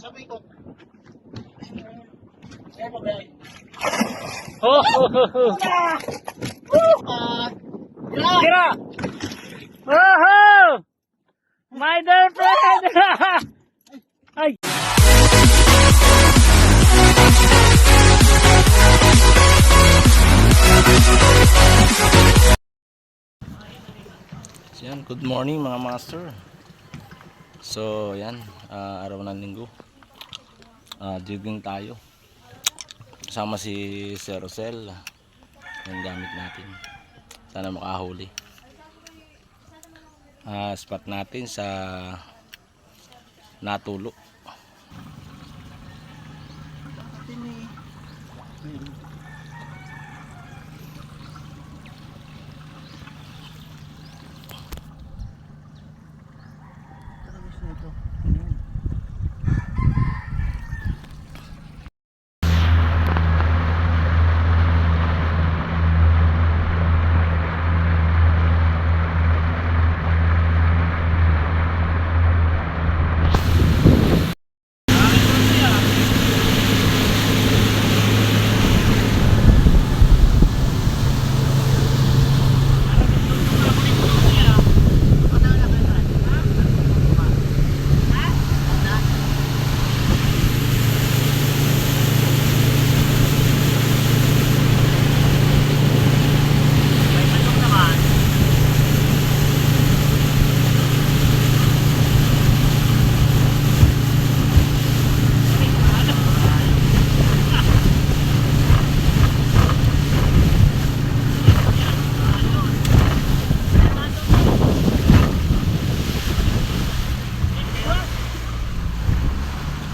Sabi ko. Ayan mo ba? Oh, Tira! Oh! My dear friend! Ay! Yan, good morning mga master. So yan, araw ng linggo, jogging tayo kasama si Sir Rosel. Yung gamit natin, sana makahuli. Spot natin sa Natulo.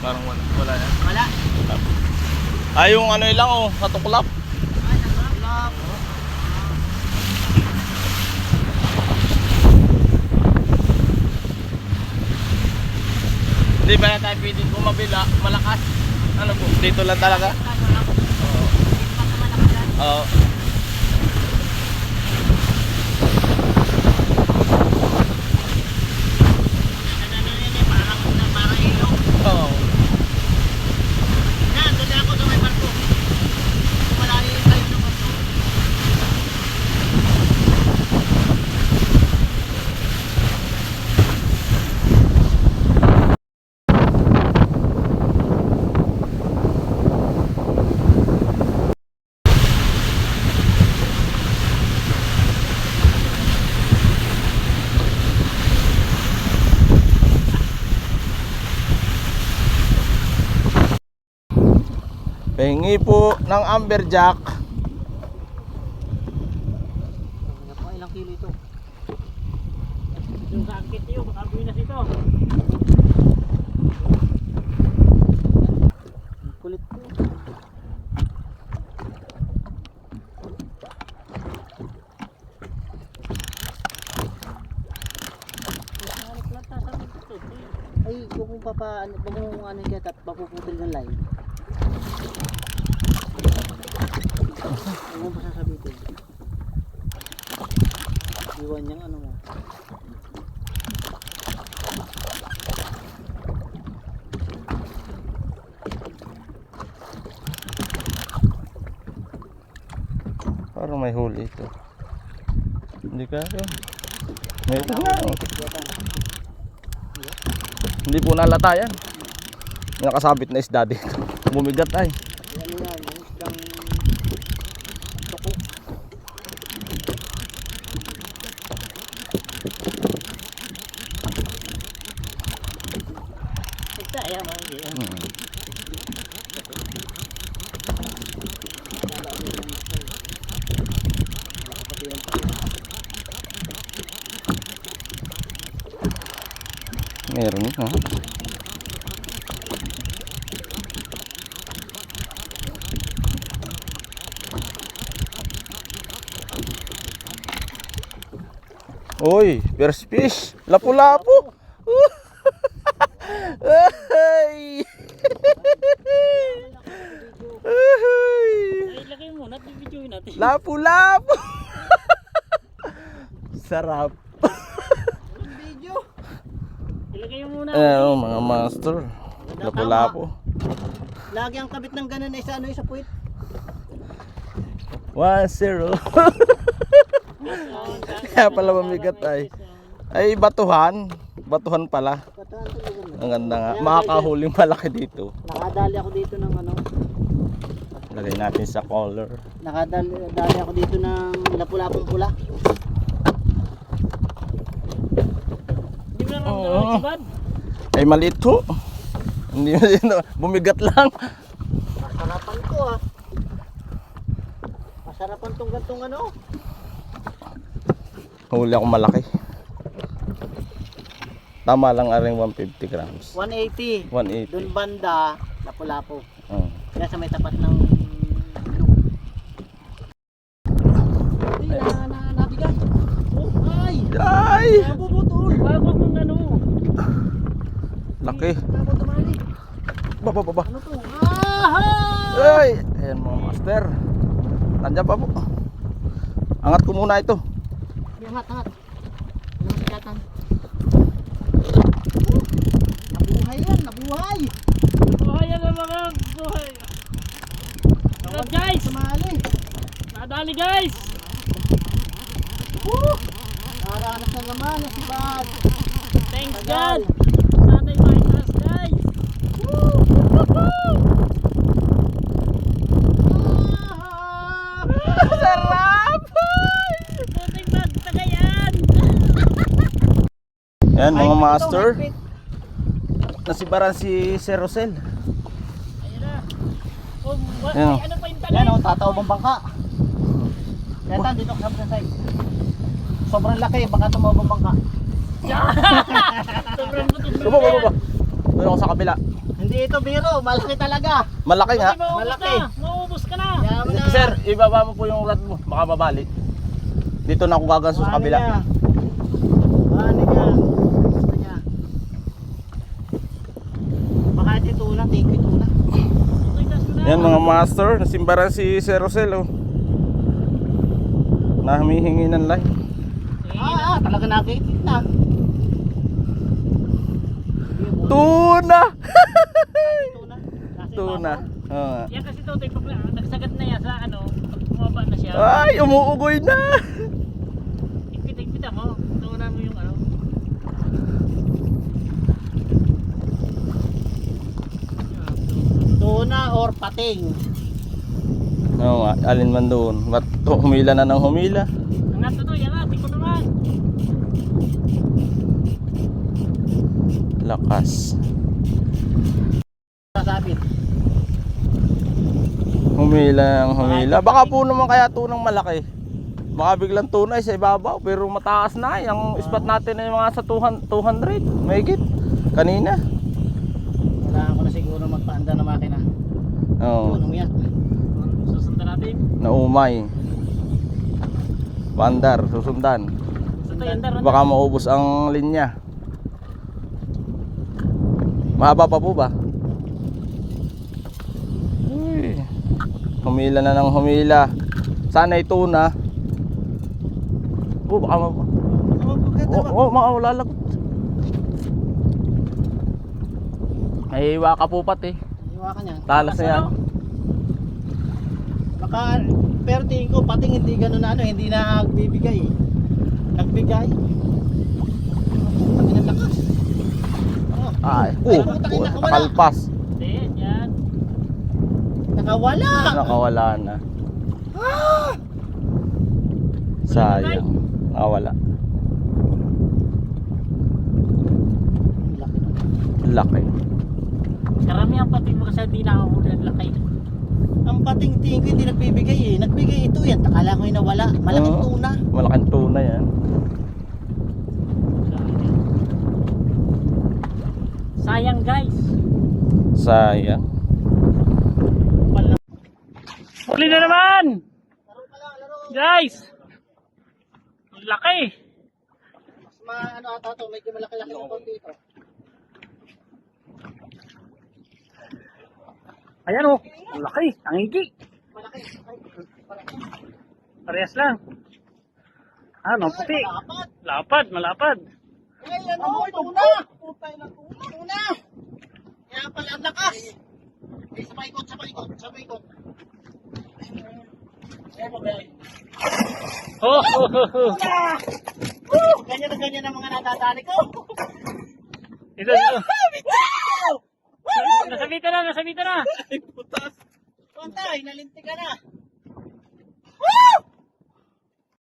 Parang wala yan. Wala. Yung ano lang katuklap. Ay, nakaklap. Hindi ba tayo pwedeng kumabila, malakas? Ano po? Dito lang talaga? Oo. Oo. Pahingi po ng amberjack. Ilang kilo ito? Yung sakit yun, baka binas ito. Kulit ko. Ay, kung ano kaya at papuputol ng line. Ano ba sasabihin? Iwan niyang ano mo. Parang may huli ito. Hindi ka yun. May ito na. Hindi po nalata yan. Nakasabit na isda dito. Bumigat ay. Ano yan? Yung isdang tuko. Ito, ayaw mo. Meron ha. Oy, first fish. Lapu-lapu. Ay. Ay, lagay mo na, bibidyoin natin. Lapu-lapu. Sarap. Video. Ilagay mo muna. Mga master. Lapu-lapu. Lagi ang kabit ng ganun ay sa ano, sa puwit. 1-0. Kaya pala mamigat ay. Ay, batuhan. Batuhan pala. Patahan talaga. Ang ganda nga. Makakahuling malaki dito. Nakadali ako dito ng ano. Lagay natin sa color. Nakadali ako dito ng lapu-lapong pula. Hindi mo na naman si Bad. Ay, maliit ho. Hindi bumigat lang. Masarapan ko ah. Masarapan tong gantong ano. Huli ako malaki. Tama lang aring 150 grams. 180. 180. Doon banda, lapu-lapo. Oh. Kaya sa may tapat ng nabigan. Oh, ay! Ay! Nabubutol! Bago mong ano. Laki. Nabot tumali. Baba. Ano to? Aha! Ay! Ayan mga master. Nandiyan pa po. Angat ko muna ito. Angat. Anong sikatan? Nabuhay yan, nabuhay! Buhay yan ang mga buhay. Sarap guys. Sumali! Nadali guys. Naranas na naman na si Bad. Thanks Tagal. God. Sana'y mahitas guys. Sarap! Buting magtagayan. Ayan mga master. Nasibaran si Sir Rosel. Ayun na. Oh, Ayun. ano pa yung Yan tagal? o, tataw bang bangka. Kaya tan, dito ka sa side. Sobrang laki, baka tumabang bangka. Sobrang buting Baba. Doon ako sa kabila. Hindi ito biro, malaki talaga. Malaki nga. Malaki. Maubos ka na. Kaya mo na. Sir, ibaba mo po yung rod mo. Baka babali. Dito na ako gaganso sa kabila. Paano niya? Gusto niya. Baka ito tuna, take it tuna. Yan mga master, nasimbaran si Sir Rosel oh. Na humihingi ng line. Talaga nakikita. Tuna! Tuna. Tuna. Oo nga. Yan kasi ito, nagsagat na yan sa ano, bumaba na siya. Ay, umuugoy na! Ipit mo, tuna mo yung ano. Tuna or pating. Oo nga, alin man doon. Ba't humila na ng humila? Angat na to, yan natin ko naman. Lakas. Sasabit. Humila ng humila. Baka po naman kaya tunang malaki. Baka biglang tunay sa ibabaw. Pero mataas na. Yung spot natin ay mga sa 200. Mahigit. Kanina. Kailangan ko na siguro magpaanda ng makina. Oo. Yun, umiyak. Susundan natin. Naumay. Bandar, susundan. Susundan. Baka maubos ang linya. Mahaba pa po ba? Uy. Humila na ng humila. Sana ito na. Baka makawalalagot. May hiwa ka po pati. Iwa ka niya. Talas na yan. Baka, pero tingin ko pating hindi ganun na ano, hindi na nagbibigay eh. Nagbigay. Pati ng lakas. Ay, putang ina, nakawala. nakalpas. Hindi, yan. Nakawala. Nakawala na. Sayang. Nakawala. Laki. Karamihan pati mo kasi hindi nakahuli ang laki. Ang pating tingin ko hindi nagbibigay eh. Nagbigay ito yan. Akala ko yung nawala. Malaking Oo. tuna. Malaking tuna yan. Sayang guys. Sayang. Huli na naman! Guys! Ang laki! Mas ano ata to, medyo malaki-laki ng konti ito. Ayan o! Ang laki! Ang higi! Malaki. Parehas lang. Ano, puti. Dapat. Malapad. Ay, ano, tuna. Putay na tuna. Tuna. Kaya pala ang lakas. Eh, sa paikot. Oh, oh, oh, oh. Ah! Woo! Ganyan na ganyan ang mga nadadali ko. Ito. Nasabitan na. Ay, putas. Pantay, nalinti ka na.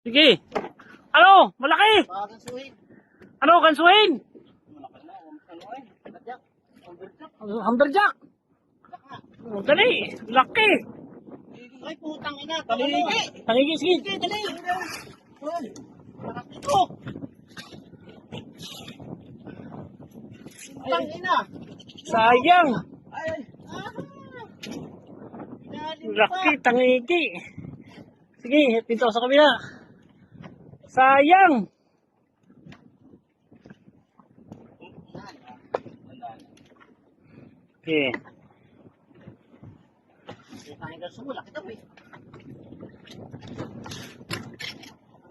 Sige. Ano? Malaki. Bagang suhin. Ano, kansuhin? Malaki na. Ano eh? Kadyak. Umberjack. Hamburjack. Oh, dali. Laki. Ay, putang ina. Taligi. Tangigi, sige. Sige, dali. Hoy. Lakas nito. Putang ina. Sayang. Ay. Ah. Ilalim pa. Laki, tangigi. Sige, dito sa kabila. Sayang. Okay. Kain ka sumula. Kita mo eh.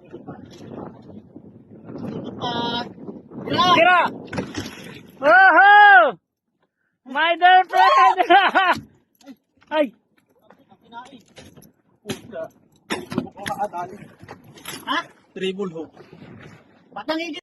Ito pa. Tira. Tira. Oh! My dear friend! Ay! Ang kinain. Puta. Ha? Triple hook. Patangin